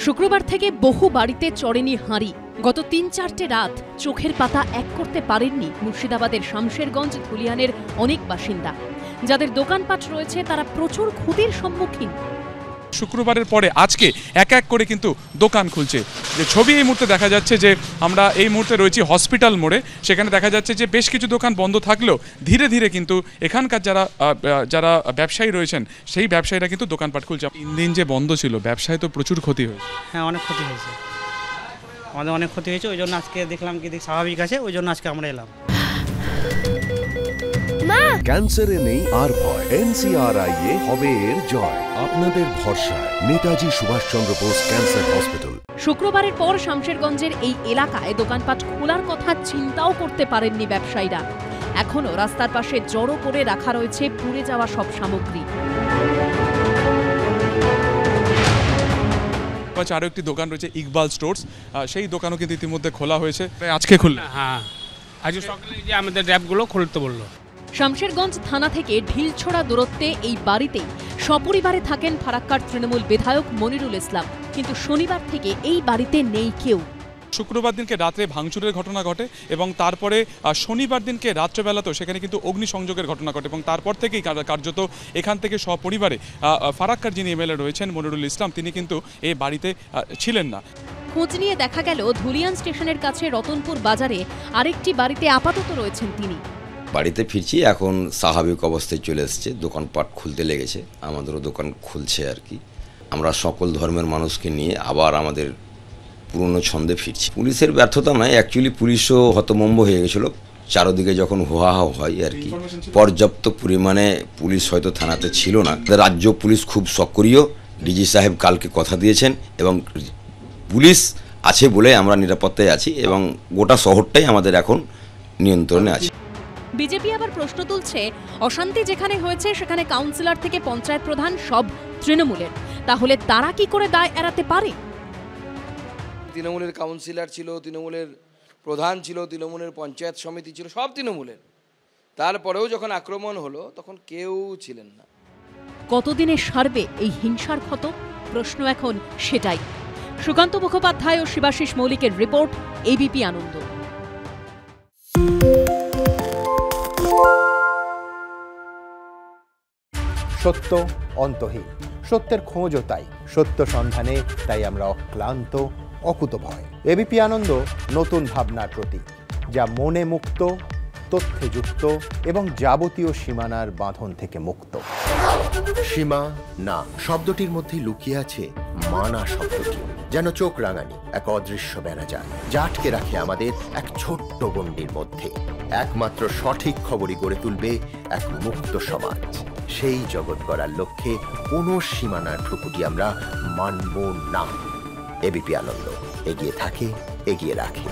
শুক্রবার থেকে বহু বাড়িতে চড়েনি হাঁড়ি। গত ৩-৪টে রাত চোখের পাতা এক করতে পারেননি মুর্শিদাবাদের শামশেরগঞ্জ ধুলিয়ানের অনেক বাসিন্দা। যাদের দোকানপাট রয়েছে তারা প্রচুর ক্ষতির সম্মুখীন। শুক্রবারের পরে আজকে এক এক করে কিন্তু দোকান খুলছে। যে ছবি এই মুহূর্তে দেখা যাচ্ছে যে আমরা এই মুহূর্তে রয়েছি হসপিটাল মোড়ে, সেখানে দেখা যাচ্ছে যে বেশ কিছু দোকান বন্ধ থাকলেও ধীরে ধীরে কিন্তু এখানকার যারা ব্যবসায়ী রয়েছেন সেই ব্যবসায়ীরা কিন্তু দোকানপাট খুলছে। ৩ দিন যে বন্ধ ছিল ব্যবসায় তো প্রচুর ক্ষতি হয়েছে। হ্যাঁ, অনেক ক্ষতি হয়েছে, আমাদের অনেক ক্ষতি হয়েছে। ওই জন্য আজকে দেখলাম কি স্বাভাবিক আছে, ওই জন্য আজকে আমরা এলাম। ক্যান্সারে নেই আর ভয়, NCRI হবে এর জয়। আপনাদের ভরসা নেতাজি সুভাষচন্দ্র বোস ক্যান্সার হসপিটাল। শুক্রবারের পর শামশেরগঞ্জের এই এলাকায় দোকানপাট খোলার কথা চিন্তাও করতে পারেননি ব্যবসায়ীরা। এখনো রাস্তার পাশে জড়ো করে রাখা রয়েছে পুড়ে যাওয়া সব সামগ্রী। আরো একটি দোকান রয়েছে ইকবাল স্টোর্স, সেই দোকানও কিন্তু ইতিমধ্যে খোলা হয়েছে, আজকে খুললো। হ্যাঁ, আজ সকালে যে আমাদের র্যাপগুলো খুলতে বললো। শামশেরগঞ্জ থানা থেকে ঢিলছোড়া দূরত্বে এই বাড়িতেই সপরিবারে থাকেন ফারাক্কার তৃণমূল বিধায়ক মনিরুল ইসলাম, কিন্তু শনিবার থেকে এই বাড়িতে নেই কেউ। শুক্রবার দিনকে রাত্রে ভাঙচুরের ঘটনা ঘটে এবং তারপরে শনিবার দিনকে রাত্রেবেলাতেও সেখানে কিন্তু অগ্নিসংযোগের ঘটনা ঘটে এবং তারপর থেকেই কার্যত এখান থেকে সপরিবারে ফারাক্কার যিনি MLA রয়েছেন মনিরুল ইসলাম, তিনি কিন্তু এই বাড়িতে ছিলেন না। খোঁজ নিয়ে দেখা গেল ধুলিয়ান স্টেশনের কাছে রতনপুর বাজারে আরেকটি বাড়িতে আপাতত রয়েছেন তিনি। বাড়িতে ফিরছি, এখন স্বাভাবিক অবস্থায় চলে এসছে, দোকানপাট খুলতে লেগেছে, আমাদেরও দোকান খুলছে আর কি। আমরা সকল ধর্মের মানুষকে নিয়ে আবার আমাদের পুরনো ছন্দে ফিরছি। পুলিশের ব্যর্থতা নয়, অ্যাকচুয়ালি পুলিশও হতভম্ব হয়ে গেছিলো চারদিকে যখন হুহাহা হয় আর কি। পর্যাপ্ত পরিমাণে পুলিশ হয়তো থানাতে ছিল না। রাজ্য পুলিশ খুব সক্রিয়, ডিজি সাহেব কালকে কথা দিয়েছেন এবং পুলিশ আছে বলে আমরা নিরাপত্তায় আছি এবং গোটা শহরটাই আমাদের এখন নিয়ন্ত্রণে আছে। বিজেপি আবার প্রশ্ন তুলছে, অশান্তি যেখানে হয়েছে সেখানে কাউন্সিলর থেকে পঞ্চায়েত প্রধান সব তৃণমূলের, তাহলে তারা কি করে দায় এড়াতে পারে? তৃণমূলের কাউন্সিলর ছিল, তৃণমূলের প্রধান ছিল, তৃণমূলের পঞ্চায়েত সমিতি ছিল, সব তৃণমূলের। তারপরেও যখন আক্রমণ হলো তখন কেউ ছিলেন না। কতদিনে সারবে এই হিংসার ক্ষত? প্রশ্ন এখন সেটাই। সুকান্ত মুখোপাধ্যায় ও শিবাশিস মৌলিকের রিপোর্ট, ABP আনন্দ। সত্য অন্তহীন, সত্যের খোঁজও তাই, সত্য সন্ধানে তাই আমরা অক্লান্ত, অকুতভয়। ABP আনন্দ নতুন ভাবনার প্রতীক, যা মনে মুক্ত, তথ্যে যুক্ত এবং যাবতীয় সীমানার বাঁধন থেকে মুক্ত। সীমা না শব্দটির মধ্যে লুকিয়ে আছে মানা শব্দটি, যেন চোখ রাঙানি এক অদৃশ্য বেড়াজাল, যা আটকে রাখে আমাদের এক ছোট্ট গণ্ডির মধ্যে। একমাত্র সঠিক খবরই গড়ে তুলবে এক মুক্ত সমাজ। সেই জগৎ গড়ার লক্ষ্যে কোনো সীমানার ঠুকুটি আমরা মানব না। ABP আনন্দ এগিয়ে থাকে, এগিয়ে রাখে।